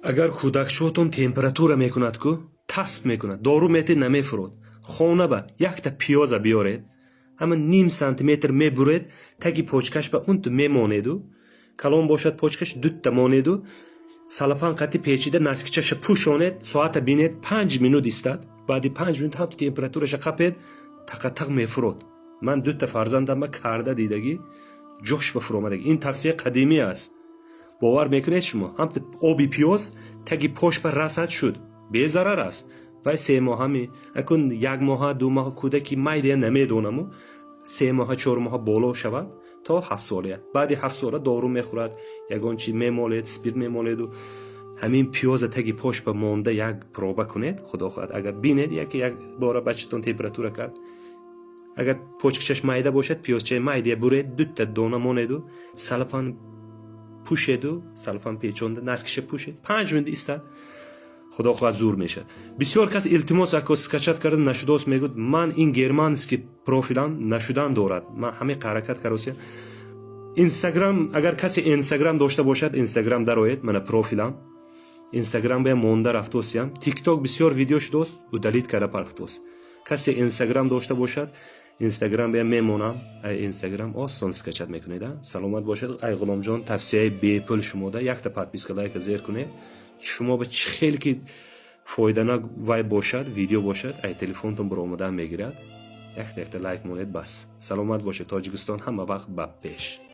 اگر کودکشوتون تمپراتور میکند کو تاسپ میکند دارو میتی نمیفروت خونه با یک تا پیاز بیارید اما نیم سانتیمتر میبرید تگی پوچکش به اون تو میمانیدو کلام باشد پوچکش دوت تا مانیدو سلفان قطی پیچیده نسکچش پوشونید ساعت بینید 5 منوت استاد بعدی 5 منوت هم تمپراتورش قپید تق میفروت من دو تا فرزندم ما کرده دیدگی جوش بفرومدگی این تفسیر قدیمی است باور میکنید شما هم آبی پیاز تگی پشت بر رسد شد بی ضرر است و 3 ماه همی اکن 1 ماه 2 ماه کودکی مایده نمیدونمو 3 ماه 4 ماه بالا شود تا 7 ساله بعد 7 ساله دارو میخورد یگان چی میمالید سپید میمالید و همین پیاز تگی پشت به مونده یک پروبه کنید خدا خواهد اگر بینید یک بار بچه‌تون تمپراتور کرد اگر پوچکش مایده باشد پیازچه مایده برید دو تا دانه مونید و سلفان پوشید و سلفان پیچونده نسکش پوشید 5 منوت استاد خدا خواهد زور میشه بسیار کس التماس اکو سکچت کرده نشداست میگود من این گرمانسکی پروفیلم نشدن دارد من همه حرکت کردم اینستاگرام اگر کسی اینستاگرام داشته باشد اینستاگرام درآید من پروفیلم اینستاگرام به مونده رفتوسیم تیک تاک بسیار ویدیوش دوست و دلیت کرده پرفتوس کسی اینستاگرام داشته باشد اینستاگرام به میمونم اینستاگرام آسان سکچت میکنید سلامت باشد ای غلام جان توصیه بی پول شما ده یک تا پادپیس لایک زیر کنید شما به خیلی که فایده‌ناک وای باشد ویدیو باشد ای تلفنتون برآمده میگیرد یک تا لایک مونید بس سلامت باشید تاجیکستان همه وقت با پیش